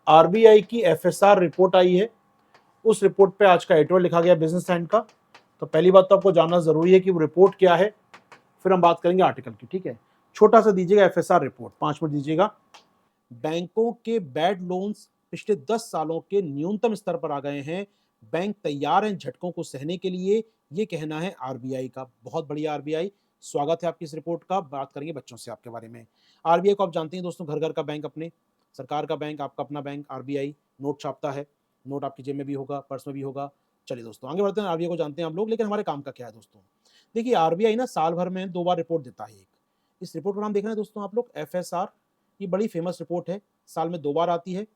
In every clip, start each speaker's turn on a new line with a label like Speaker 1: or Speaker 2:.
Speaker 1: RBI की FSR report आई है, उस रिपोर्ट पे आज का एडिटोरियल लिखा गया बिजनेस टाइम का। तो पहली बात तो आपको जानना जरूरी है कि वो रिपोर्ट क्या है, फिर हम बात करेंगे आर्टिकल की। ठीक है, छोटा सा दीजिएगा एफएसआर रिपोर्ट, 5 मिनट दीजिएगा। बैंकों के बैड लोन्स पिछले 10 सालों के न्यूनतम स्तर पर आ गए हैं। बैंक तैयार हैं झटकों को सहने के लिए, ये कहना है आरबीआई का। बहुत बढ़िया आरबीआई, स्वागत है आपकी इस रिपोर्ट का। बात करेंगे बच्चों से आपके बारे में। आरबीआई को आप जानते हैं दोस्तों, घर घर का बैंक, अपने सरकार का बैंक, आपका अपना बैंक आरबीआई। नोट छापता है, नोट आपकी जेब में भी होगा, पर्स में भी होगा। चलिए दोस्तों आगे बढ़ते हैं। आरबीआई को जानते हैं हम लोग, लेकिन हमारे काम का क्या है दोस्तों। देखिए आरबीआई ना साल भर में 2 बार रिपोर्ट देता है। इस रिपोर्ट का नाम देख रहे हैं दोस्तों आप लोग, एफएसआर। ये बड़ी फेमस रिपोर्ट है, साल में 2 बार आती है,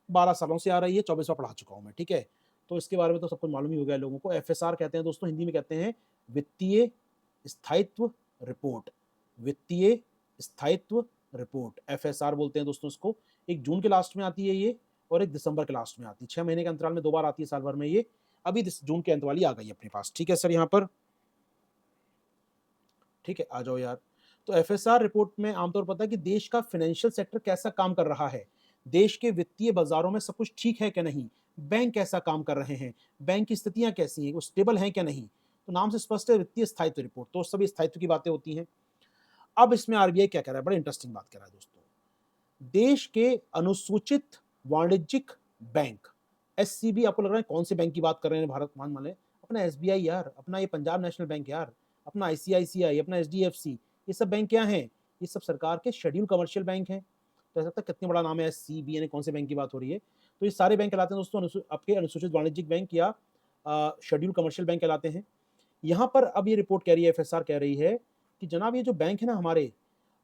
Speaker 1: 12 सालों से आ रही है, 24वां पढ़ा चुका हूं मैं। ठीक है, तो इसके बारे में तो सब कुछ मालूम ही हो गया लोगों को। एफएसआर कहते हैं दोस्तों, हिंदी में कहते हैं वित्तीय स्थायित्व रिपोर्ट। वित्तीय स्थायित्व रिपोर्ट एफएसआर बोलते हैं दोस्तों इसको। एक जून के लास्ट में आती है ये, और एक दिसंबर के लास्ट में आती है। 6 महीने के अंतराल में 2 बार आती है साल भर में ये। अभी जून के अंत वाली आ गई अपने पास। ठीक है सर, यहाँ पर ठीक है, आ जाओ यार। तो एफएसआर रिपोर्ट में आमतौर पर पता है कि देश का फाइनेंशियल सेक्टर कैसा काम कर रहा है, देश के वित्तीय बाजारों में सब कुछ ठीक है क्या नहीं, बैंक कैसा काम कर रहे हैं, बैंक की स्थितियां कैसी हैं, वो स्टेबल हैं क्या नहीं। तो नाम से स्पष्ट है, वित्तीय स्थायित्व रिपोर्ट, तो सभी स्थायित्व की बातें होती हैं। अब इसमें आरबीआई क्या कह रहा है, बड़ा इंटरेस्टिंग बात कह रहा है दोस्तों। देश के अनुसूचित वाणिज्यिक बैंक, एससीबी, आपको लग रहा है कौन से बैंक की बात कर रहे हैं भारत मान माने, अपना एसबीआई यार, अपना ये पंजाब नेशनल बैंक यार, अपना आईसीआईसीआई, अपना एचडीएफसी, ये सब बैंक क्या हैं, ये सब सरकार के शेड्यूल कमर्शियल बैंक हैं। तो ऐसा लगता है कितने बड़ा नाम है एससीबी, यानी कौन से बैंक की बात हो रही है। तो ये सारे बैंक कहलाते हैं दोस्तों आपके अनुसूचित वाणिज्यिक बैंक या शेड्यूल कमर्शियल बैंक कहलाते हैं। यहाँ पर अब ये रिपोर्ट कह रही है, एफएसआर कह रही है कि जनाब ये जो बैंक है ना हमारे,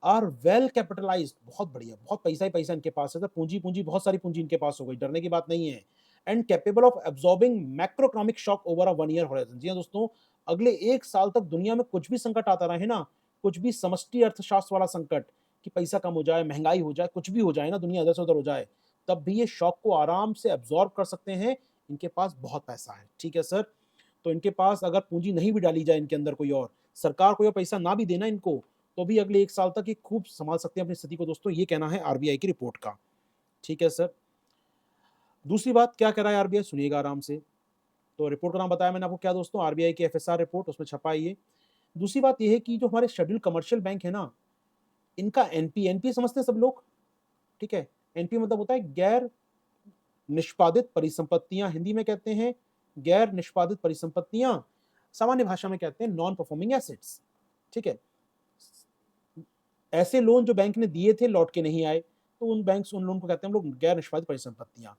Speaker 1: आर वेल कैपिटलाइज्ड, बहुत बढ़िया, बहुत पैसा ही पैसा इनके पास है, तो पूंजी पूंजी बहुत सारी पूंजी इनके पास हो गई, डरने की बात नहीं है। And capable of absorbing macroeconomic shock over a 1 year horizon. जी हाँ दोस्तों, अगले 1 साल तक दुनिया में कुछ भी संकट आता रहे ना, कुछ भी समष्टि अर्थशास्त्र वाला संकट, कि पैसा कम हो जाए, महंगाई हो जाए, कुछ भी हो जाए ना, दुनिया इधर से उधर हो जाए, तब भी ये शॉक को आराम से एब्जॉर्ब कर सकते हैं। इनके पास बहुत पैसा है। ठीक है सर, तो इनके पास अगर पूंजी नहीं भी डाली जाए इनके अंदर, कोई और सरकार कोई और पैसा ना भी देना इनको, तो भी अगले 1 साल तक ये खूब संभाल सकते हैं अपनी स्थिति को दोस्तों। ये कहना है आरबीआई की रिपोर्ट का। ठीक है सर, दूसरी बात क्या कह रहा है आरबीआई, सुनिएगा आराम से। तो रिपोर्ट का नाम बताया मैंने आपको क्या दोस्तों, आरबीआई की एफएसआर रिपोर्ट, उसमें छपा है ये। दूसरी बात ये है कि जो हमारे शेड्यूल कमर्शियल बैंक है ना, इनका एनपी, एनपी समझते हैं सब लोग। ठीक है, एनपी मतलब होता है गैर निष्पादित परिसंपत्तियां, हिंदी में कहते हैं गैर निष्पादित परिसंपत्तियां, सामान्य भाषा में कहते हैं नॉन परफॉर्मिंग एसेट्स। ठीक है, ऐसे लोन जो बैंक ने दिए थे लौट के नहीं आए, तो उन लोन को कहते हैं हम लोग गैर निष्पादित परिसंपत्तियां।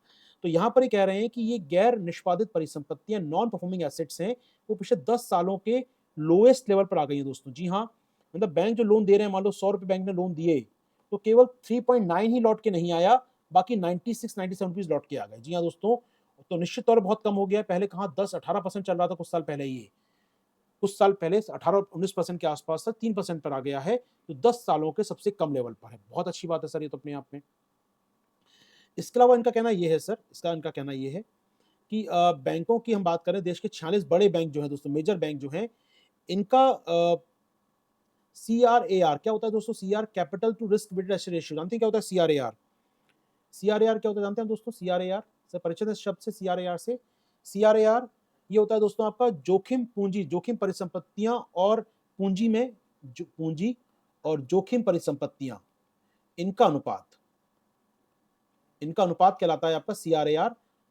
Speaker 1: तो यहां पर ये कह रहे हैं कि ये गैर निष्पादित परिसंपत्तियां, नॉन परफॉर्मिंग एसेट्स हैं, वो पिछले 10 सालों के लोएस्ट लेवल पर आ गई है दोस्तों। जी हाँ, मतलब बैंक जो लोन दे रहे हैं, मान लो 100 रुपए बैंक ने लोन दिए, तो केवल 3.9 ही लौट के नहीं आया, बाकी 96-97 लौट के आ गए। जी हाँ दोस्तों, तो निश्चित तौर पर बहुत कम हो गया। पहले कहाँ 10-18% चल रहा था कुछ साल पहले, ये कुछ साल पहले 18-19% के आसपास था, 3% पर आ गया है, तो 10 सालों के सबसे कम लेवल पर है। बहुत अच्छी बात है सर ये तो अपने आप में। इसके अलावा इनका कहना ये है सर, इनका कहना ये है कि बैंकों की हम बात करें, देश के 46 बड़े बैंक जो हैं दोस्तों, मेजर बैंक जो हैं, इनका CRAR क्या होता है दोस्तों, CR capital to risk weighted ratio, जानते हैं क्या होता है CRAR? CRAR क्या होता है जानते हैं दोस्तों? CRAR से परिचित है शब्द से, CRAR से? CRAR ये होता है दोस्तों आपका जोखिम पूंजी, जोखिम परिसंपत्तियां और पूंजी में पूंजी और जोखिम परिसंपत्तियां, इनका अनुपात, इनका अनुपात कहलाता है आपका CRAR।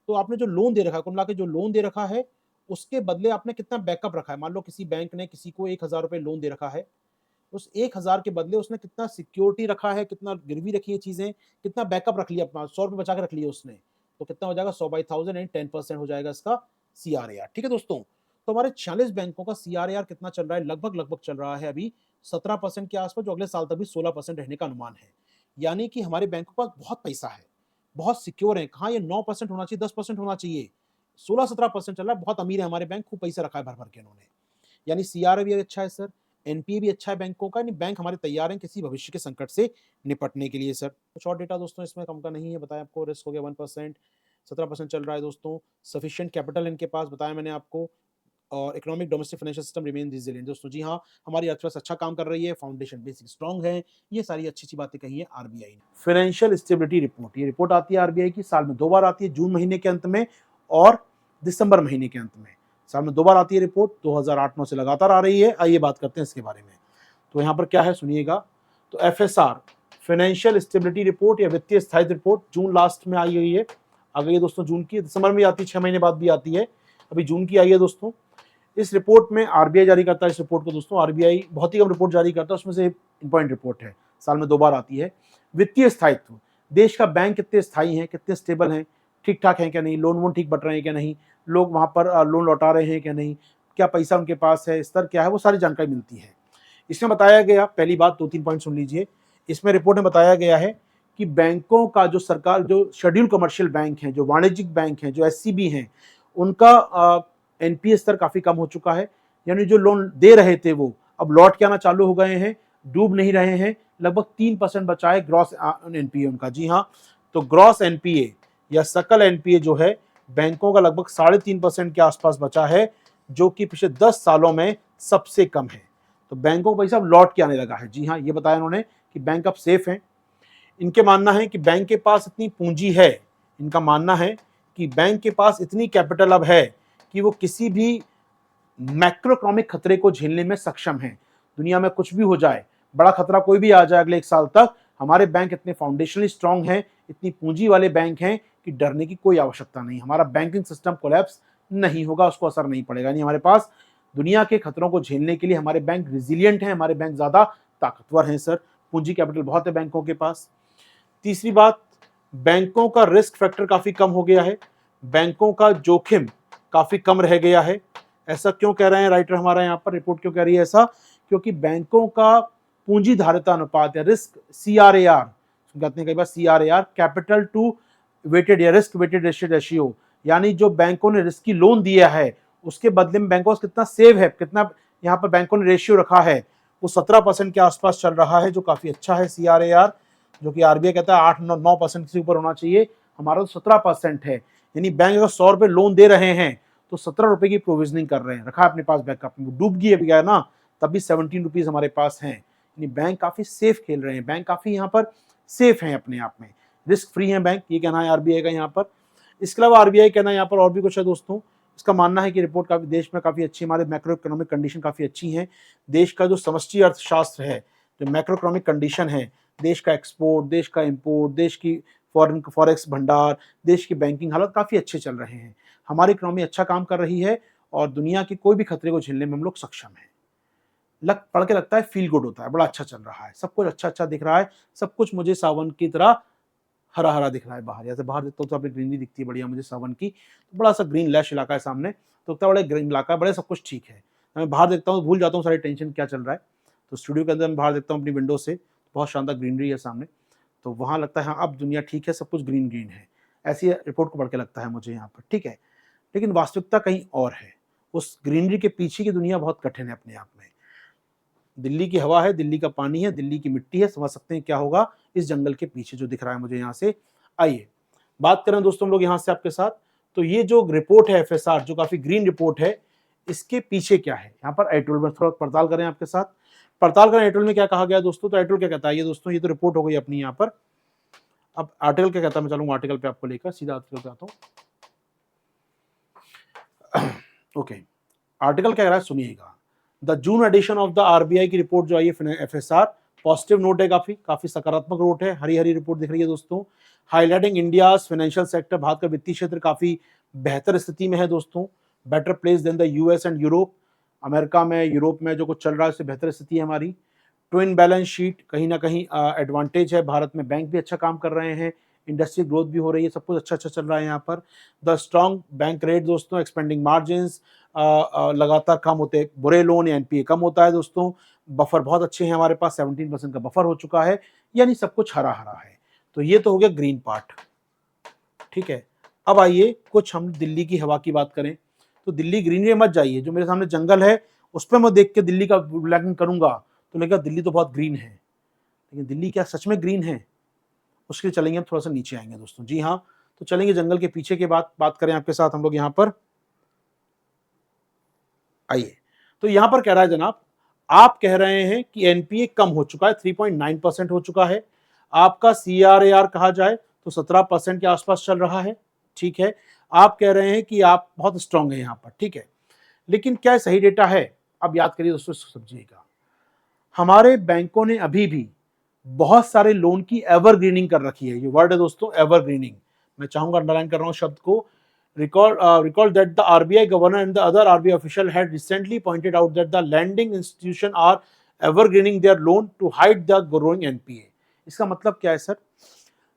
Speaker 1: तो आपने जो लोन दे रखा है, कुल मिला के जो लोन दे रखा है, उसके बदले आपने कितना बैकअप रखा है। मान लो किसी बैंक ने किसी को 1,000 रुपए लोन दे रखा है, उस 1,000 के बदले उसने कितना सिक्योरिटी रखा है, कितना गिरवी रखी है चीजें, कितना बैकअप रख लिया अपना, 100 रुपए बचा के रख लिए उसने, तो कितना हो जाएगा, 100/1000 एंड 10% हो जाएगा इसका CRAR। ठीक है दोस्तों, तो हमारे 46 बैंकों का CRAR कितना चल रहा है, लगभग लगभग चल रहा है अभी 17% के आसपास, जो अगले साल तक भी 16% रहने का अनुमान है। यानी कि हमारे बैंकों के पास बहुत पैसा है, बहुत सिक्योर है। कहाँ ये 9% होना चाहिए, 10% होना चाहिए, 16-17% चल रहा है। बहुत अमीर है हमारे बैंक, खूब पैसा रखा है भर भर के इन्होंने। यानी CRA भी अच्छा है सर, एनपीए भी अच्छा है बैंकों का, यानी बैंक हमारे तैयार हैं किसी भविष्य के संकट से निपटने के लिए सर। कुछ और डेटा दोस्तों इसमें कम का नहीं है, बताया आपको, रिस्क हो गया 1%, 17% चल रहा है दोस्तों। सफिशिएंट कैपिटल इनके पास, बताया मैंने आपको, और economic domestic financial system remain resilient. दोस्तों जी हाँ, हमारी अर्थव्यवस्था अच्छा काम कर रही है, फाउंडेशन बेसिक स्ट्रांग है। ये सारी अच्छी-अच्छी बातें कही है आरबीआई ने। फाइनेंशियल स्टेबिलिटी रिपोर्ट, ये रिपोर्ट आती है आरबीआई की, साल में 2 बार आती है, जून महीने के अंत में और दिसंबर महीने के अंत में। साल में 2 बार आती है रिपोर्ट, 2008-9 से लगातार आ रही है। आइए बात करते हैं इसके बारे में। तो यहाँ पर क्या है सुनिएगा। तो एफएसआर फाइनेंशियल स्टेबिलिटी रिपोर्ट या वित्तीय स्थायित्व रिपोर्ट जून लास्ट में आई हुई है। आ गई है दोस्तों जून की, दिसंबर में आती है, 6 महीने बाद भी आती है, अभी जून की आई है दोस्तों। इस रिपोर्ट में आरबीआई जारी करता है इस रिपोर्ट को दोस्तों। आरबीआई बहुत ही कम रिपोर्ट जारी करता है, उसमें से इंपॉर्टेंट रिपोर्ट है, साल में 2 बार आती है। वित्तीय स्थायित्व, देश का बैंक कितने स्थायी हैं, कितने स्टेबल हैं, ठीक ठाक हैं क्या नहीं, लोन वोन ठीक बट रहे हैं क्या नहीं, लोग वहाँ पर लोन लौटा रहे हैं क्या नहीं, क्या पैसा उनके पास है, स्तर क्या है, वो सारी जानकारी मिलती है। इसमें बताया गया, पहली बात 2-3 पॉइंट सुन लीजिए। इसमें रिपोर्ट में बताया गया है कि बैंकों का जो सरकार, जो शेड्यूल कमर्शियल बैंक हैं, जो वाणिज्यिक बैंक हैं, जो एससीबी हैं, उनका एनपीए स्तर काफी कम हो चुका है। यानी जो लोन दे रहे थे वो अब लौट के आना चालू हो गए हैं, डूब नहीं रहे हैं। लगभग 3% बचा है ग्रॉस एनपीए उनका। जी हाँ, तो ग्रॉस एनपीए या सकल एनपीए जो है बैंकों का लगभग 3.5% के आसपास बचा है, जो कि पिछले 10 सालों में सबसे कम है। तो बैंकों का पैसा अब लौट के आने लगा है। जी हाँ, ये बताया उन्होंने कि बैंक अब सेफ हैं। इनके मानना है कि बैंक के पास इतनी पूंजी है, इनका मानना है कि बैंक के पास इतनी कैपिटल अब है कि वो किसी भी मैक्रोइकोनॉमिक खतरे को झेलने में सक्षम है। दुनिया में कुछ भी हो जाए, बड़ा खतरा कोई भी आ जाए अगले 1 साल तक, हमारे बैंक इतने फाउंडेशनली स्ट्रांग हैं, इतनी पूंजी वाले बैंक हैं कि डरने की कोई आवश्यकता नहीं। हमारा बैंकिंग सिस्टम कोलैप्स नहीं होगा, उसको असर नहीं पड़ेगा। नहीं, हमारे पास दुनिया के खतरों को झेलने के लिए हमारे बैंक रिजिलियंट हैं, हमारे बैंक ज्यादा ताकतवर हैं सर। पूंजी कैपिटल बहुत है बैंकों के पास। तीसरी बात, बैंकों का रिस्क फैक्टर काफी कम हो गया है, बैंकों का जोखिम काफी कम रह गया है। ऐसा क्यों कह रहे हैं राइटर हमारा यहाँ पर, रिपोर्ट क्यों कह रही है ऐसा? क्योंकि बैंकों का पूंजी धारिता अनुपात या रिस्क सीआरएआर, कहते हैं कई बार सीआरएआर, कैपिटल टू वेटेड या रिस्क वेटेड रेशियो, यानी जो बैंकों ने रिस्की लोन दिया है उसके बदले में बैंकों को कितना सेव है, कितना यहाँ पर बैंकों ने रेशियो रखा है, वो 17% के आसपास चल रहा है, जो काफी अच्छा है सीआरएआर। जो कि आरबीआई कहता है 8-9% से ऊपर होना चाहिए, हमारा तो 17% है। यानी बैंक अगर 100 रुपए लोन दे रहे हैं तो 17 रुपए की प्रोविजनिंग कर रहे हैं, रखा अपने पास बैकअप में। डूब गया ना, तब भी 17 रुपीज हमारे पास हैं। यानी बैंक काफी सेफ खेल रहे हैं, बैंक काफी यहाँ पर सेफ हैं अपने आप में, रिस्क फ्री है बैंक, ये कहना है आरबीआई का यहाँ पर। इसके अलावा आरबीआई कहना है यहाँ पर और भी कुछ है दोस्तों। इसका मानना है कि रिपोर्ट काफी देश में काफी अच्छी, हमारे मैक्रो इकोनॉमिक कंडीशन काफी अच्छी है। देश का जो समष्टि अर्थशास्त्र है, जो मैक्रो इकोनॉमिक कंडीशन है, देश का एक्सपोर्ट, देश का इंपोर्ट, देश की फॉरेन फॉरेक्स भंडार, देश की बैंकिंग हालत काफी अच्छे चल रहे हैं। हमारी इकोनॉमी अच्छा काम कर रही है और दुनिया के कोई भी खतरे को झेलने में हम लोग सक्षम हैं। पढ़ के लगता है फील गुड होता है, बड़ा अच्छा चल रहा है, सब कुछ अच्छा अच्छा दिख रहा है, सब कुछ मुझे सावन की तरह हरा हरा दिख रहा है। बाहर जैसे बाहर देखता हूँ तो अपनी ग्रीनरी दिखती है बढ़िया मुझे सावन की, तो बड़ा सा ग्रीन लैश इलाका है सामने, तो लगता है बड़ा ग्रीन इलाका है, बड़े सब कुछ ठीक है। मैं बाहर देखता हूँ भूल जाता हूँ सारी टेंशन क्या चल रहा है। तो स्टूडियो के अंदर मैं बाहर देखता हूँ अपनी विंडो से, बहुत शानदार ग्रीनरी है सामने, तो वहाँ लगता है हाँ अब दुनिया ठीक है, सब कुछ ग्रीन ग्रीन है। ऐसी रिपोर्ट को पढ़ के लगता है मुझे यहाँ पर, ठीक है। लेकिन वास्तविकता कहीं और है, उस ग्रीनरी के पीछे की दुनिया बहुत कठिन है अपने आप में। दिल्ली की हवा है, दिल्ली का पानी है, दिल्ली की मिट्टी है, समझ सकते हैं क्या होगा इस जंगल के पीछे जो दिख रहा है मुझे यहाँ से। आइए बात करें दोस्तों हम लोग यहाँ से आपके साथ, तो ये जो रिपोर्ट है एफएसआर, जो काफी ग्रीन रिपोर्ट है, इसके पीछे क्या है यहाँ पर एटोल में थोड़ा पड़ताल करें आपके साथ। पड़ताल करें एटोल में क्या कहा गया दोस्तों। तो एटोल क्या कहता है ये दोस्तों, ये तो रिपोर्ट हो गई अपनी यहाँ पर। अब आर्टिकल क्या कहता है, मैं चलूंगा आर्टिकल पे आपको लेकर, सीधा आर्टिकल पे आता हूँ। ओके, आर्टिकल क्या कह रहा है सुनिएगा। The June edition of the RBI की रिपोर्ट जो आई है एफएसआर, पॉजिटिव नोट है, काफी काफी सकारात्मक नोट है, हरी हरी रिपोर्ट दिख रही है दोस्तों। Highlighting India financial sector, Bharat का वित्तीय क्षेत्र काफी बेहतर स्थिति में है दोस्तों, better place than the US and Europe. America में, यूरोप में जो कुछ चल रहा है उससे बेहतर स्थिति है हमारी। ट्विन बैलेंस शीट कहीं ना कहीं एडवांटेज है, भारत में बैंक भी अच्छा काम कर रहे हैं, इंडस्ट्री ग्रोथ भी हो रही है, सब कुछ अच्छा अच्छा चल रहा है यहाँ पर। द स्ट्रॉन्ग बैंक रेट दोस्तों, एक्सपेंडिंग मार्जिन लगातार कम होते, बुरे लोन या एनपीए कम होता है दोस्तों। बफर बहुत अच्छे हैं हमारे पास, 17% का बफर हो चुका है, यानी सब कुछ हरा हरा है। तो ये तो हो गया ग्रीन पार्ट, ठीक है। अब आइए कुछ हम दिल्ली की हवा की बात करें। तो दिल्ली ग्रीनरी मत जाइए, जो मेरे सामने जंगल है उस पर मैं देख के दिल्ली का ब्लैकिंग करूंगा तो लगेगा दिल्ली तो बहुत ग्रीन है, लेकिन दिल्ली क्या सच में ग्रीन है? उसके लिए चलेंगे हम थोड़ा सा नीचे आएंगे दोस्तों। जी हाँ, तो चलेंगे जंगल के पीछे की बात करें आपके साथ हम लोग यहाँ पर। आइए, तो यहां पर कह रहा है जनाब, आप कह रहे हैं कि एनपीए कम हो चुका है, 3.9% हो चुका है। आपका सीआरएआर कहा जाए तो 17% के आसपास चल रहा है। ठीक है, आप कह रहे हैं कि आप बहुत स्ट्रांग है यहां पर। ठीक है, लेकिन क्या सही डेटा है? अब याद करिए दोस्तों, समझिएगा, हमारे बैंकों ने अभी भी बहुत सारे लोन की एवरग्रीनिंग कर रखी है। ये वर्ड है दोस्तों, एवरग्रीनिंग। मैं चाहूंगा अंडरलाइन कर रहा हूं शब्द को। Recall that the RBI governor and the other RBI official had recently pointed out that the lending institution are evergreening their loan to hide the growing NPA। इसका मतलब क्या है सर?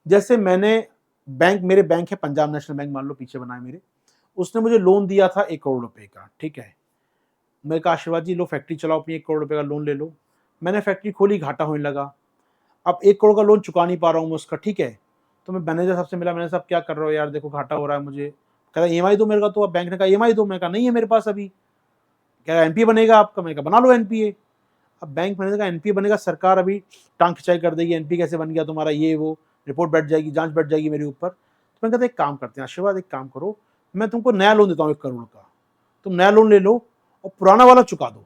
Speaker 1: जैसे मैंने मेरे बैंक है पंजाब नेशनल बैंक, मान लो पीछे बनाए मेरे, उसने मुझे लोन दिया था 1 करोड़ रुपए का। ठीक है, मेरे कहा आशीर्वाद जी लो फैक्ट्री चलाओ अपनी, 1 करोड़ रुपए का लोन ले लो। मैंने फैक्ट्री खोली, घाटा होने लगा। अब 1 करोड़ का लोन चुका नहीं पा रहा हूँ मैं उसका। ठीक है, तो मैं मैनेजर साहब से मिला, मैंने साहब क्या कर रहे हो यार, देखो घाटा हो रहा है मुझे। कह रहा ईएमआई दो मेरे का। तो अब बैंक ने कहा ईएमआई दो, मैं कहा नहीं है मेरे पास अभी। कह रहा एनपीए बनेगा आपका, मैंने कहा बना लो एनपीए। अब बैंक मैनेजर का एनपीए बनेगा, सरकार अभी टांग खिंचाई कर देगी, एनपीए कैसे बन गया तुम्हारा, ये वो रिपोर्ट बैठ जाएगी, जांच बैठ जाएगी मेरे ऊपर। तो मैंने कहा एक काम करते हैं आशीर्वाद, एक काम करो, मैं तुमको नया लोन देता हूँ 1 करोड़ का, तुम नया लोन ले लो और पुराना वाला चुका दो।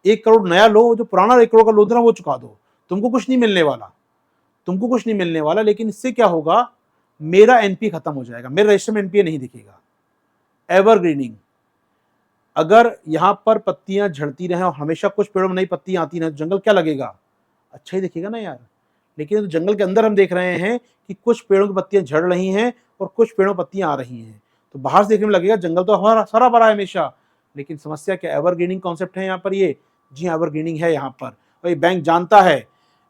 Speaker 1: 1 करोड़ नया लो, जो पुराना 1 करोड़ का लोन था वो चुका दो। तुमको कुछ नहीं मिलने वाला, तुमको कुछ नहीं मिलने वाला, लेकिन इससे क्या होगा, मेरा एनपीए खत्म हो जाएगा, मेरे रजिस्टर में एनपीए नहीं दिखेगा। एवरग्रीनिंग, अगर यहां पर पत्तियां झड़ती रहे और हमेशा कुछ पेड़ों में नई पत्तियां आती रहे तो जंगल क्या लगेगा, अच्छा ही दिखेगा ना यार। लेकिन तो जंगल के अंदर हम देख रहे हैं कि कुछ पेड़ों की पत्तियां झड़ रही हैं और कुछ पेड़ों की पत्तियां आ रही हैं। तो बाहर से देखने में लगेगा जंगल तो हमारा सारा भरा है हमेशा, लेकिन समस्या क्या, एवरग्रीनिंग कॉन्सेप्ट है यहाँ पर। ये जी हाँ एवरग्रीनिंग है यहाँ पर, और ये बैंक जानता है।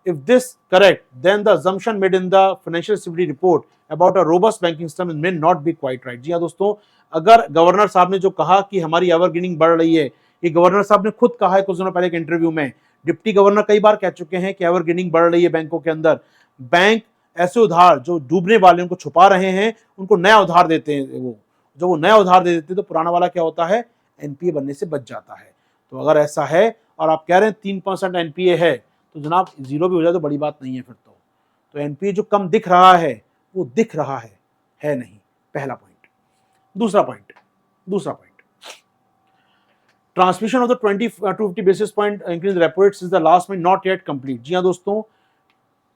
Speaker 1: If this correct, then the assumption made in the financial stability report about a robust banking system may not be quite right। जी हाँ दोस्तों, अगर गवर्नर साहब ने जो कहा कि हमारी एवरग्रीनिंग बढ़ रही है, ये गवर्नर साहब ने खुद कहा है कुछ दिनों पहले एक इंटरव्यू में। डिप्टी गवर्नर कई बार कह चुके हैं कि एवरग्रीनिंग बढ़ रही है बैंकों के अंदर। बैंक ऐसे उधार जो डूबने वाले उनको छुपा रहे हैं, उनको नया उधार देते हैं। वो जो वो नया उधार दे देते हैं तो पुराना वाला क्या होता है, एनपीए बनने से बच जाता है। तो अगर ऐसा है और आप कह रहे हैं 3% एनपीए है, तो जनाब जीरो भी हो जाए तो बड़ी बात नहीं है फिर तो एनपीए जो कम दिख रहा है वो दिख रहा है नहीं। पहला पॉइंट। दूसरा point, transmission of the 20 to 50 basis point increase repo rate is the last में नॉट येट कंप्लीट। जी हाँ दोस्तों,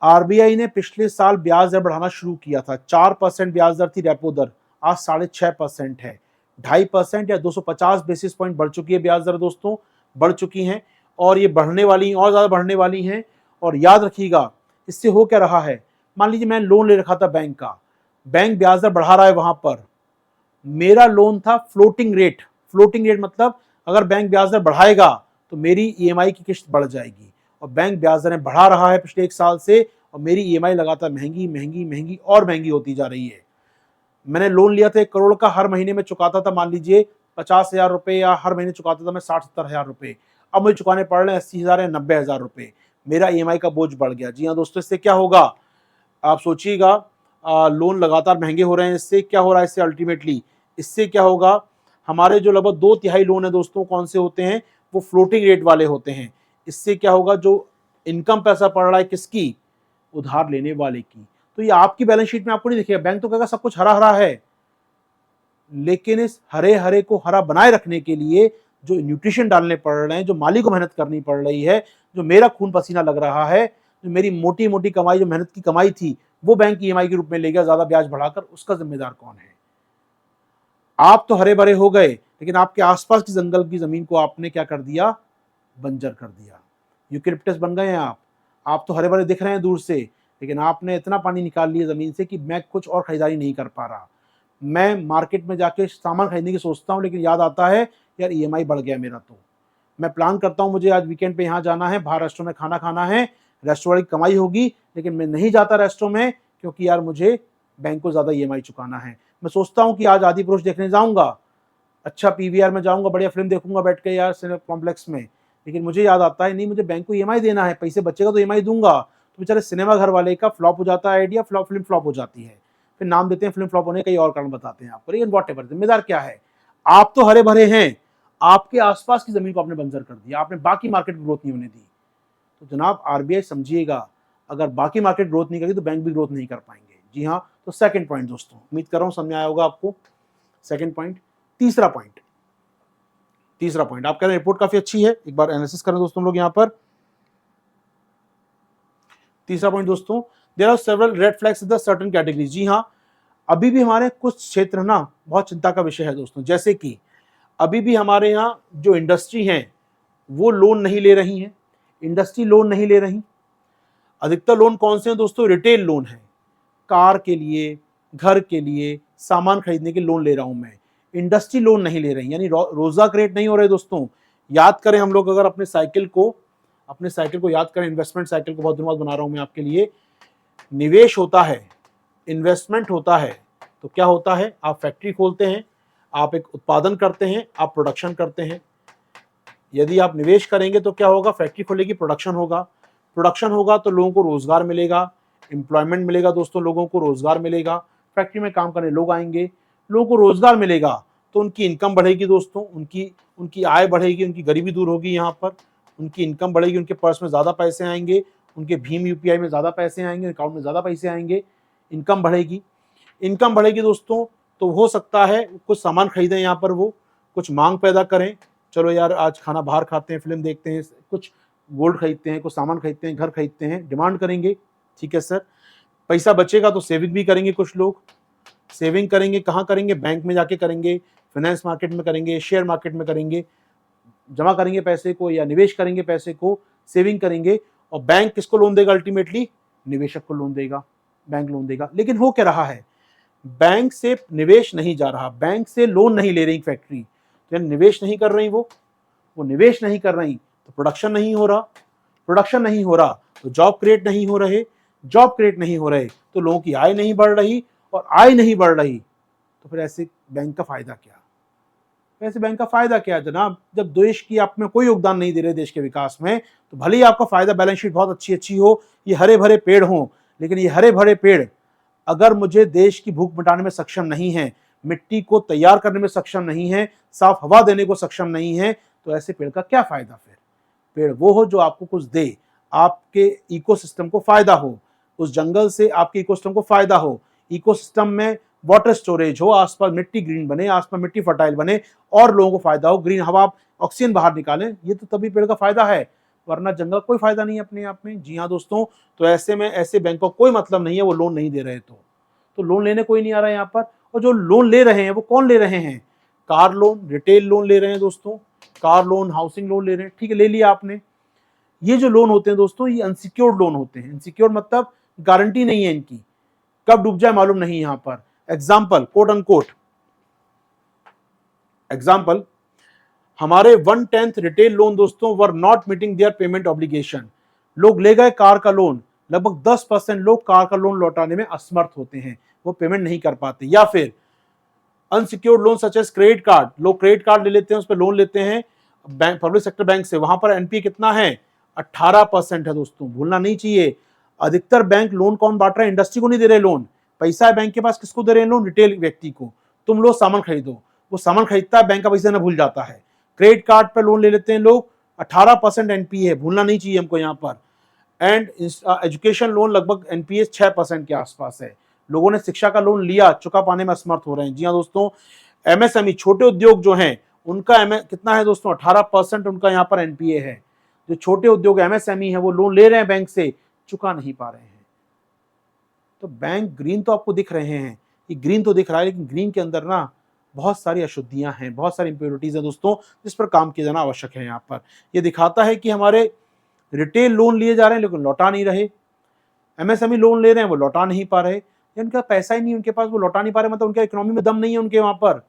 Speaker 1: आरबीआई ने पिछले साल ब्याज दर बढ़ाना शुरू किया था। 4% ब्याज दर थी रेपो दर, आज 6.5% है। 2.5% या 250 बेसिस पॉइंट बढ़ चुकी है ब्याज दर दोस्तों, बढ़ चुकी हैं, और ये बढ़ने वाली और ज्यादा बढ़ने वाली हैं। और याद रखिएगा इससे हो क्या रहा है, मान लीजिए मैं लोन ले रखा था बैंक का, बैंक ब्याज दर बढ़ा रहा है, वहां पर मेरा लोन था फ्लोटिंग रेट। फ्लोटिंग रेट मतलब अगर बैंक ब्याज दर बढ़ाएगा तो मेरी ईएमआई की किस्त बढ़ जाएगी, और बैंक ब्याज दरें बढ़ा रहा है पिछले 1 साल से, और मेरी ईएमआई लगातार महंगी महंगी महंगी और महंगी होती जा रही है। मैंने लोन लिया था 1 करोड़ का, हर महीने में चुकाता था मान लीजिए 50,000 रुपए, या हर महीने चुकाता था मैं 60-70 हजार रुपए। अब मुझे चुकाने पड़ रहे हैं 80,000 या 90,000 रुपए। मेरा ईएमआई का बोझ बढ़ गया। जी हाँ दोस्तों, इससे क्या होगा आप सोचिएगा, लोन लगातार महंगे हो रहे हैं। इससे क्या हो रहा है, इससे अल्टीमेटली इससे क्या होगा, हमारे जो लगभग 2/3 लोन है दोस्तों कौन से होते हैं, वो फ्लोटिंग रेट वाले होते हैं। इससे क्या होगा, जो इनकम पैसा पड़ रहा है किसकी, उधार लेने वाले की, तो ये आपकी बैलेंस शीट में आपको नहीं दिखेगा। बैंक तो कहेगा सब कुछ हरा हरा है, लेकिन इस हरे हरे को हरा बनाए रखने के लिए जो न्यूट्रिशन डालने पड़ रहे हैं, जो माली को मेहनत करनी पड़ रही है, जो मेरा खून पसीना लग रहा है, जो मेरी मोटी मोटी कमाई, जो मेहनत की कमाई थी, वो बैंक ईएमआई के रूप में ले गया ज्यादा ब्याज बढ़ाकर, उसका जिम्मेदार कौन है? आप तो हरे भरे हो गए, लेकिन आपके आसपास की जंगल की जमीन को आपने क्या कर दिया, बंजर कर दिया। यूकेलिप्टस बन गए हैं आप तो हरे भरे दिख रहे हैं दूर से, लेकिन आपने इतना पानी निकाल लिया जमीन से कि मैं कुछ और खरीदारी नहीं कर पा रहा। मैं मार्केट में जाके सामान खरीदने की सोचता हूँ, लेकिन याद आता है यार ईएमआई बढ़ गया मेरा। तो मैं प्लान करता हूँ मुझे आज वीकेंड पे यहाँ जाना है, बाहर रेस्टोरेंट में खाना खाना है, रेस्टोरेंट की कमाई होगी, लेकिन मैं नहीं जाता रेस्टोरेंट में, क्योंकि यार मुझे बैंक को ज्यादा ईएमआई चुकाना है। मैं सोचता हूँ कि आज आदि पुरुष देखने जाऊंगा, अच्छा पीवीआर में जाऊंगा, बढ़िया फिल्म देखूंगा बैठ के यार सिनेमा कॉम्प्लेक्स में, लेकिन मुझे याद आता है नहीं मुझे बैंक को ईएमआई देना है, पैसे बचेगा तो ईएमआई दूंगा। तो बेचारे सिनेमा घर वाले का फ्लॉप हो जाता है आइडिया, फिल्म फ्लॉप हो जाती है, फिर नाम देते हैं फिल्म फ्लॉप होने, कई और कारण बताते हैं आपको, लेकिन वॉट एवर, जिम्मेदार क्या है? आप तो हरे भरे हैं, आपके आसपास की जमीन को आपने बंजर कर दिया, आपने बाकी मार्केट ग्रोथ नहीं होने दी। तो जनाब आरबीआई समझिएगा, अगर बाकी मार्केट ग्रोथ नहीं करेगी तो बैंक भी ग्रोथ नहीं कर पाएंगे। जी हाँ, तो सेकंड पॉइंट दोस्तों, उम्मीद कर रहा हूं समझ आया होगा आपको। Second point. तीसरा तीसरा पॉइंट आप कह रहे हैं रिपोर्ट काफी अच्छी है, एक बार एनालिसिस करें दोस्तों हम लोग यहाँ पर। तीसरा पॉइंट दोस्तों, there are several red flags in the certain categories. जी हाँ, अभी भी हमारे कुछ क्षेत्र ना बहुत चिंता का विषय है दोस्तों, जैसे कि अभी भी हमारे यहाँ जो इंडस्ट्री हैं वो लोन नहीं ले रही हैं, इंडस्ट्री लोन नहीं ले रही। अधिकतर लोन कौन से हैं दोस्तों? रिटेल लोन है, कार के लिए, घर के लिए, सामान खरीदने के लोन ले रहा हूं मैं, इंडस्ट्री लोन नहीं ले रही, यानी रोजा क्रिएट नहीं हो रहे दोस्तों। याद करें हम लोग अगर अपने साइकिल को याद करें, इन्वेस्टमेंट साइकिल को बहुत दिनों बाद बना रहा हूं मैं आपके लिए। निवेश होता है, इन्वेस्टमेंट होता है, तो क्या होता है? आप फैक्ट्री खोलते हैं, आप एक उत्पादन करते हैं, आप प्रोडक्शन करते हैं। यदि आप निवेश करेंगे तो क्या होगा? फैक्ट्री खोलेगी, प्रोडक्शन होगा, प्रोडक्शन होगा तो लोगों को रोजगार मिलेगा, एम्प्लॉयमेंट मिलेगा दोस्तों, लोगों को रोजगार मिलेगा, फैक्ट्री में काम करने लोग आएंगे, लोगों को रोजगार मिलेगा तो उनकी इनकम बढ़ेगी दोस्तों, उनकी आय बढ़ेगी, उनकी गरीबी दूर होगी, यहाँ पर उनकी इनकम बढ़ेगी, उनके पर्स में ज़्यादा पैसे आएंगे, उनके भीम यूपीआई में ज़्यादा पैसे आएंगे, अकाउंट में ज़्यादा पैसे आएंगे, इनकम बढ़ेगी दोस्तों। तो हो सकता है कुछ सामान खरीदें यहाँ पर, वो कुछ मांग पैदा करें, चलो यार आज खाना बाहर खाते हैं, फिल्म देखते हैं, कुछ गोल्ड खरीदते हैं, कुछ सामान खरीदते हैं, घर खरीदते हैं, डिमांड करेंगे। ठीक है सर, पैसा बचेगा तो सेविंग भी करेंगे, कुछ लोग सेविंग करेंगे, कहाँ करेंगे? बैंक में जाके करेंगे, फाइनेंस मार्केट में करेंगे, शेयर मार्केट में करेंगे, जमा करेंगे पैसे को या निवेश करेंगे पैसे को, सेविंग करेंगे। और बैंक किसको लोन देगा? अल्टीमेटली निवेशक को लोन देगा, बैंक लोन देगा। लेकिन हो क्या रहा है? बैंक से निवेश नहीं जा रहा, बैंक से लोन नहीं ले रही फैक्ट्री, तो निवेश नहीं कर रही, वो निवेश नहीं कर रही तो प्रोडक्शन नहीं हो रहा, तो जॉब क्रिएट नहीं हो रहे, जॉब क्रिएट नहीं हो रहे तो लोगों की आय नहीं बढ़ रही, और आय नहीं बढ़ रही तो फिर ऐसे बैंक का फायदा क्या? ऐसे बैंक का फायदा क्या जनाब? जब देश की आप में कोई योगदान नहीं दे रहे देश के विकास में, तो भले ही आपका फायदा, बैलेंस शीट बहुत अच्छी हो, ये हरे भरे पेड़ हों, लेकिन ये हरे भरे पेड़ अगर मुझे देश की भूख मिटाने में सक्षम नहीं है, मिट्टी को तैयार करने में सक्षम नहीं है, साफ हवा देने को सक्षम नहीं है, तो ऐसे पेड़ का क्या फायदा? फिर पेड़ वो हो जो आपको कुछ दे, आपके इकोसिस्टम को फायदा हो, उस जंगल से आपके इकोसिस्टम को फायदा हो, इकोसिस्टम में वाटर स्टोरेज हो, आसपास मिट्टी ग्रीन बने, आसपास मिट्टी फर्टाइल बने और लोगों को फायदा हो, ग्रीन हवा, ऑक्सीजन बाहर निकालें, ये तो तभी पेड़ का फायदा है, वरना जंगल कोई फायदा नहीं है अपने आप में। जी हाँ दोस्तों, तो ऐसे में ऐसे बैंक को कोई मतलब नहीं है वो लोन नहीं दे रहे, तो लोन लेने कोई नहीं आ रहा है यहाँ पर। और जो लोन ले रहे हैं वो कौन ले रहे हैं? कार लोन, रिटेल लोन ले रहे हैं दोस्तों, कार लोन, हाउसिंग लोन ले रहे हैं। ठीक है, ले लिया आपने। ये जो लोन होते हैं दोस्तों, ये अनसिक्योर्ड लोन होते हैं। अनसिक्योर्ड मतलब गारंटी नहीं है इनकी, कब डूब जाए मालूम नहीं। यहाँ पर एग्जाम्पल, कोट अनकोट एग्जाम्पल, हमारे 1/10 रिटेल लोन दोस्तों were not meeting there payment obligation. लोग ले गए कार का लोन, लगभग 10% लोग कार का लोन लौटाने में असमर्थ होते हैं, वो पेमेंट नहीं कर पाते। या फिर unsecured loan such as credit card, लोग क्रेडिट कार्ड ले लेते हैं, उस पर लोन लेते हैं बैंक, पब्लिक सेक्टर बैंक से, वहां पर एनपीए कितना है? 18% है दोस्तों, भूलना नहीं चाहिए। अधिकतर बैंक लोन कौन बांट रहे हैं? इंडस्ट्री को नहीं दे रहे लोन, पैसा है बैंक के पास, किसको दे रहे हैं लोन? रिटेल व्यक्ति को। तुम लोग सामान खरीदो, वो सामान खरीदता है, बैंक का पैसा ना भूल जाता है। क्रेडिट कार्ड पर लोन ले लेते हैं लोग, 18% एनपीए है, भूलना नहीं चाहिए हमको यहाँ पर। एंड एजुकेशन लोन लगभग एनपीए 6% के आसपास है। लोगों ने शिक्षा का लोन लिया, चुका पाने में असमर्थ हो रहे हैं। जी हाँ दोस्तों, एमएसएमई, छोटे उद्योग जो हैं उनका कितना है दोस्तों? 18% उनका यहाँ पर एनपीए है। जो छोटे उद्योग एमएसएमई है वो लोन ले रहे हैं बैंक से, चुका नहीं पा रहे हैं। तो बैंक ग्रीन तो आपको दिख रहे हैं, ये ग्रीन तो दिख रहा है, लेकिन ग्रीन के अंदर ना बहुत सारी अशुद्धियां हैं, बहुत सारी इंप्योरिटीज हैं दोस्तों, जिस पर काम किया जाना आवश्यक है। यहाँ पर ये दिखाता है कि हमारे रिटेल लोन लिए जा रहे हैं लेकिन लौटा नहीं रहे, एमएसएमई लोन ले रहे हैं वो लौटा नहीं पा रहे, उनका पैसा ही नहीं उनके पास, वो लौटा नहीं पा रहे, मतलब उनके इकोनॉमी में दम नहीं है उनके वहां पर,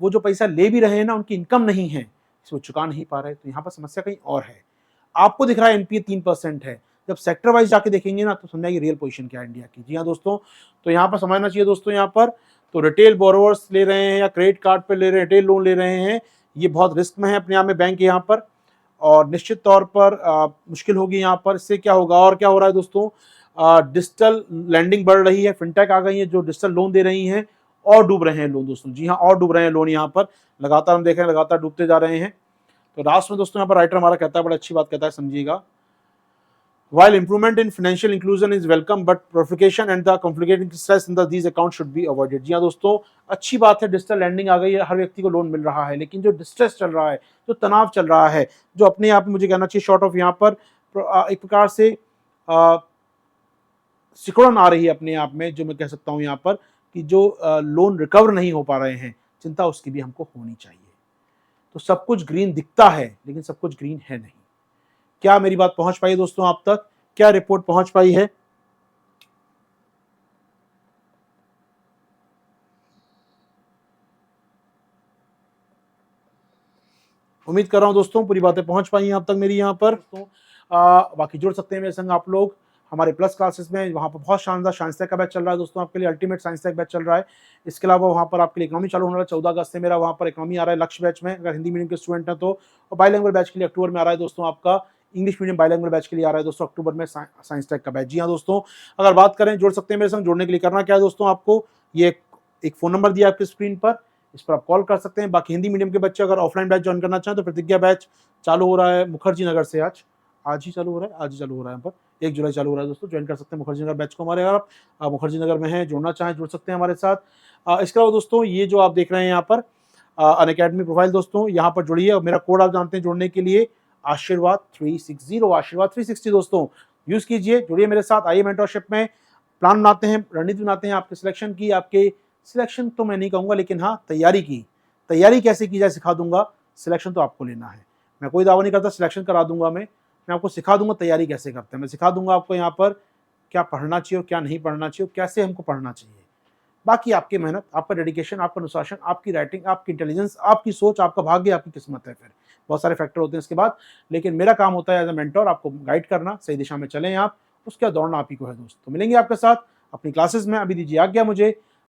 Speaker 1: वो जो पैसा ले भी रहे हैं ना उनकी इनकम नहीं है, इसको चुका नहीं पा रहे। तो यहाँ पर समस्या कहीं और है। आपको दिख रहा है एनपीए 3% है, जब सेक्टर वाइज जाके देखेंगे ना तो समझाएगी रियल पोजीशन क्या है इंडिया की। जी हाँ दोस्तों, तो यहाँ पर समझना चाहिए दोस्तों, यहाँ पर तो रिटेल बोरोवर्स ले रहे हैं या क्रेडिट कार्ड पे ले रहे हैं, रिटेल लोन ले रहे हैं, ये बहुत रिस्क में है अपने आप में बैंक यहाँ पर, और निश्चित तौर पर मुश्किल होगी यहाँ पर। इससे क्या होगा और क्या हो रहा है दोस्तों? डिजिटल लैंडिंग बढ़ रही है, फिनटेक आ गई है जो डिजिटल लोन दे रही हैं, और डूब रहे हैं लोन दोस्तों। जी हाँ, और डूब रहे हैं लोन यहाँ पर, लगातार हम देख रहे हैं लगातार डूबते जा रहे हैं। तो लास्ट में दोस्तों यहाँ पर राइटर हमारा कहता है, बड़ा अच्छी बात कहता है, समझिएगा, While improvement in financial inclusion is welcome, but provocation and the complicating stress in these accounts should be avoided. जी हाँ दोस्तों, अच्छी बात है डिजिटल लैंडिंग आ गई है, हर व्यक्ति को लोन मिल रहा है, लेकिन जो डिस्ट्रेस चल रहा है, जो तनाव चल रहा है, जो अपने आप में मुझे कहना चाहिए शॉर्ट ऑफ यहाँ पर एक प्रकार से सिकुड़न आ रही है अपने आप में, जो मैं कह सकता हूँ यहाँ पर कि जो लोन रिकवर नहीं हो पा रहे हैं, चिंता उसकी भी हमको होनी चाहिए। तो सब कुछ ग्रीन दिखता है, लेकिन सब कुछ ग्रीन है नहीं। क्या मेरी बात पहुंच पाई दोस्तों आप तक? क्या रिपोर्ट पहुंच पाई है? उम्मीद कर रहा हूं दोस्तों पूरी बातें पहुंच पाई हैं आप तक मेरी यहाँ पर। दोस्तों बाकी जुड़ सकते हैं मेरे संग आप लोग हमारे प्लस क्लासेस में, वहाँ पर बहुत शानदार साइंस टेक का बैच चल रहा है दोस्तों, आपके लिए अल्टीमेट साइंस टेक बैच चल रहा है। इसके अलावा वहाँ पर आपके लिए इकोनॉमी चालू होने वाला 14 अगस्त से मेरा वहाँ पर इकोनॉमी आ रहा है लक्ष्य बैच में, अगर हिंदी मीडियम के स्टूडेंट हैं तो। और बाइलैंग्वेज बैच के लिए अक्टूबर में आ रहा है दोस्तों आपका, इंग्लिश मीडियम बाइलैंग्वेज बैच के लिए आ रहा है दोस्तों अक्टूबर में साइंस टेक का बैच। जी हाँ दोस्तों, अगर बात करें जुड़ सकते हैं मेरे संग, जुड़ने के लिए करना क्या है दोस्तों, आपको ये एक फोन नंबर दिया आपकी स्क्रीन पर, इस पर आप कॉल कर सकते हैं। बाकी हिंदी मीडियम के बच्चे अगर ऑफलाइन बैच ज्वाइन करना चाहें तो प्रतिज्ञा बैच चालू हो रहा है मुखर्जी नगर से, आज ही चालू हो रहा है, आज ही चालू हो रहा है यहाँ पर, 1 जुलाई चालू हो रहा है दोस्तों, ज्वाइन कर सकते हैं मुखर्जी नगर बैच को हमारे। अगर आप मुखर्जी नगर में हैं, जुड़ना चाहें जुड़ सकते हैं हमारे साथ। इसके अलावा दोस्तों ये जो आप देख रहे हैं यहाँ पर अनअकैडमी प्रोफाइल दोस्तों, यहाँ पर जुड़िए और मेरा कोड आप जानते हैं जुड़ने के लिए, आशीर्वाद 360, आशीर्वाद 360 दोस्तों यूज कीजिए, जुड़िए मेरे साथ, आइए मेंटरशिप में, प्लान बनाते हैं, रणनीति बनाते हैं आपके सिलेक्शन की, आपके सिलेक्शन तो मैं नहीं कहूँगा, लेकिन हाँ तैयारी की, तैयारी कैसे की जाए सिखा दूंगा, सिलेक्शन तो आपको लेना है। मैं कोई दावा नहीं करता सिलेक्शन करा दूंगा, मैं आपको सिखा दूंगा तैयारी कैसे करते हैं, मैं सिखा दूंगा आपको यहाँ पर क्या पढ़ना चाहिए और क्या नहीं पढ़ना चाहिए, कैसे हमको पढ़ना चाहिए। बाकी आपकी मेहनत, आपका डेडिकेशन, आपका अनुशासन, आपकी राइटिंग, आपकी इंटेलिजेंस, आपकी सोच, आपका भाग्य, आपकी किस्मत है, फिर बहुत सारे फैक्टर होते हैं इसके बाद। लेकिन मेरा काम होता है एज ए मेंटर आपको गाइड करना, सही दिशा में चलें आप, उसके बाद दौड़ना आप ही को है दोस्त। तो मिलेंगे आपके साथ अपनी क्लासेस में, अभी दीजिए आज्ञा मुझे,